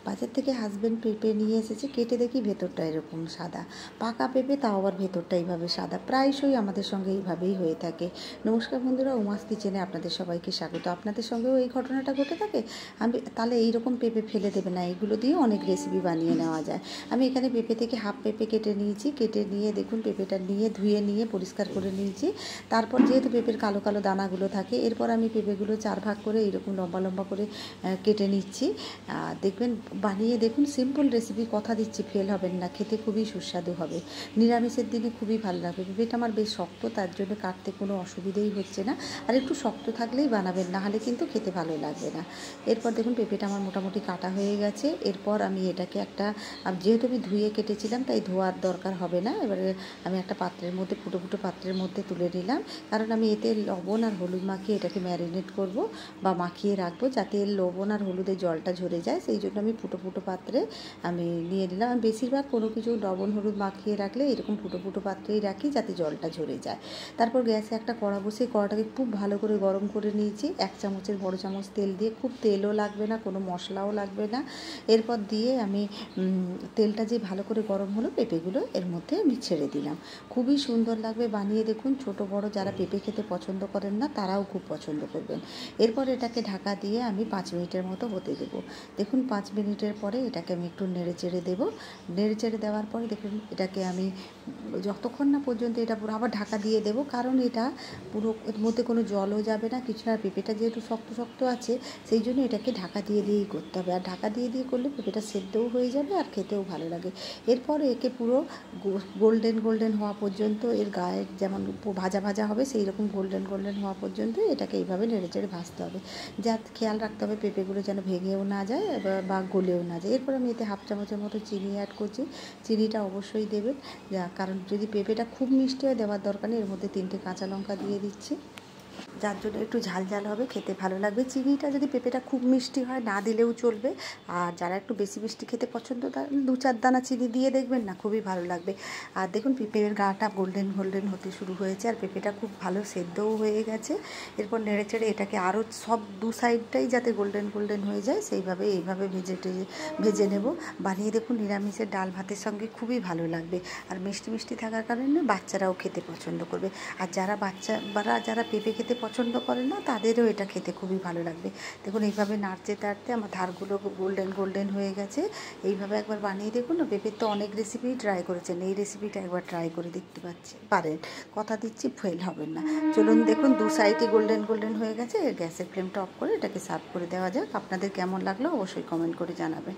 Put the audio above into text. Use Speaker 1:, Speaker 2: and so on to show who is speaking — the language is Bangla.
Speaker 1: বাজার থেকে হাজব্যান্ড পেঁপে নিয়ে এসেছে, কেটে দেখি ভেতরটা এরকম সাদা, পাকা পেঁপে, তাও আবার ভেতরটা এইভাবে সাদা। প্রায়শই আমাদের সঙ্গে এইভাবেই হয়ে থাকে। নমস্কার বন্ধুরা, উমাস কিচেনে আপনাদের সবাইকে স্বাগত। আপনাদের সঙ্গেও এই ঘটনাটা ঘটে থাকে? তাহলে এইরকম পেঁপে ফেলে দেবে না, এগুলো দিয়ে অনেক রেসিপি বানিয়ে নেওয়া যায়। আমি এখানে পেঁপে থেকে হাফ পেঁপে কেটে নিয়েছি। কেটে নিয়ে দেখুন পেঁপেটা নিয়ে ধুয়ে নিয়ে পরিষ্কার করে নিয়েছি। তারপর যেহেতু পেঁপের কালো কালো দানাগুলো থাকে, এরপর আমি পেঁপেগুলো 4 ভাগ করে এইরকম লম্বা লম্বা করে কেটে নিচ্ছি। দেখবেন, বানিয়ে দেখুন, সিম্পল রেসিপি, কথা দিচ্ছি ফেল হবেন না, খেতে খুবই সুস্বাদু হবে। নিরামিষের দিনে খুবই ভালো লাগবে। পেঁপেটা আমার বেশ শক্ত, তার জন্য কাটতে কোনো অসুবিধেই হচ্ছে না। আর একটু শক্ত থাকলেই বানাবেন, না হলে কিন্তু খেতে ভালো লাগবে না। এরপর দেখুন পেঁপেটা আমার মোটামুটি কাটা হয়ে গেছে। এরপর আমি এটাকে যেহেতু আমি ধুয়ে কেটেছিলাম তাই ধোয়ার দরকার হবে না। এবারে আমি একটা পাত্রের মধ্যে, ফুটো ফুটো পাত্রের মধ্যে তুলে নিলাম, কারণ আমি এতে লবণ আর হলুদ মাখিয়ে এটাকে ম্যারিনেট করব বা মাখিয়ে রাখবো, যাতে লবণ আর হলুদের জলটা ঝরে যায়। সেই জন্য আমি ফুটো ফুটো পাত্রে আমি নিয়ে নিলাম। আমি বেশিরভাগ কোনো কিছু লবণ হলুদ মাখিয়ে রাখলে এরকম ফুটো ফুটো পাত্রেই রাখি, যাতে জলটা ঝরে যায়। তারপর গ্যাসে একটা কড়া বসিয়ে কড়াটাকে খুব ভালো করে গরম করে নিয়েছি। 1 চামচের বড় চামচ তেল দিয়ে, খুব তেলও লাগবে না, কোনো মশলাও লাগবে না। এরপর দিয়ে আমি তেলটা যে ভালো করে গরম হলো, পেঁপেগুলো এর মধ্যে আমি ছেড়ে দিলাম। খুবই সুন্দর লাগবে, বানিয়ে দেখুন। ছোট বড় যারা পেঁপে খেতে পছন্দ করেন না, তারাও খুব পছন্দ করবেন। এরপর এটাকে ঢাকা দিয়ে আমি 5 মিনিটের মতো হতে দেবো। দেখুন 5 মিনিটের পরে এটাকে আমি একটু নেড়ে চেড়ে দেবো। নেড়ে চেড়ে দেওয়ার পরে দেখুন এটাকে আমি যতক্ষণ না পর্যন্ত এটা পুরো আবার ঢাকা দিয়ে দেবো, কারণ এটা পুরো, এর মধ্যে কোনো জলও যাবে না, কিছু না। পেঁপেটা যেহেতু শক্ত শক্ত আছে, সেই জন্য এটাকে ঢাকা দিয়ে দিয়েই করতে হবে। আর ঢাকা দিয়ে দিয়ে করলে পেঁপেটা সেদ্ধও হয়ে যাবে আর খেতেও ভালো লাগে। এরপর একে পুরো গোল্ডেন গোল্ডেন হওয়া পর্যন্ত, এর গায়ে যেমন ভাজা ভাজা হবে সেই রকম গোল্ডেন গোল্ডেন হওয়া পর্যন্ত এটাকে এইভাবে নেড়ে চেড়ে ভাজতে হবে। যা খেয়াল রাখতে হবে পেঁপেগুলো যেন ভেঙেও না যায় বা গলেও না যায়। এরপর আমি এতে 1/2 চামচের মতো চিনি অ্যাড করছি। চিনিটা অবশ্যই দেবেন, কারণ যদি পেঁপেটা খুব মিষ্টি হয় দেওয়ার দরকার নেই। এর মধ্যে 3টে কাঁচা লঙ্কা দিয়ে দিচ্ছি, যার জন্য একটু ঝাল ঝাল হবে, খেতে ভালো লাগবে। চিনিটা যদি পেঁপেটা খুব মিষ্টি হয় না দিলেও চলবে। আর যারা একটু বেশি মিষ্টি খেতে পছন্দ, তারা 2-4 দানা চিনি দিয়ে দেখবেন না, খুবই ভালো লাগবে। আর দেখুন পেঁপের গাটা গোল্ডেন গোল্ডেন হতে শুরু হয়েছে, আর পেঁপেটা খুব ভালো সেদ্ধও হয়ে গেছে। এরপর নেড়ে চেড়ে এটাকে আরও সব 2 সাইডটাই যাতে গোল্ডেন গোল্ডেন হয়ে যায়, এইভাবে ভেজে নেব। বানিয়ে দেখুন, নিরামিষের ডাল ভাতের সঙ্গে খুবই ভালো লাগবে। আর মিষ্টি মিষ্টি থাকার কারণে বাচ্চারাও খেতে পছন্দ করবে। আর যারা পেঁপে খেতে পছন্দ করে না, তাদেরও এটা খেতে খুবই ভালো লাগবে। দেখুন এইভাবে নাড়তে নাড়তে আমার ধারগুলো গোল্ডেন গোল্ডেন হয়ে গেছে। এইভাবে একবার বানিয়ে দেখুন না। পেঁপের তো অনেক রেসিপি ট্রাই করেছেন, এই রেসিপিটা একবার ট্রাই করে দেখতে পারেন, কথা দিচ্ছি ফেল হবেন না। চলুন দেখুন 2 সাইডে গোল্ডেন গোল্ডেন হয়ে গেছে। গ্যাসের ফ্লেমটা অফ করে এটাকে সার্ভ করে দেওয়া যাক। আপনাদের কেমন লাগলো অবশ্যই কমেন্ট করে জানাবেন।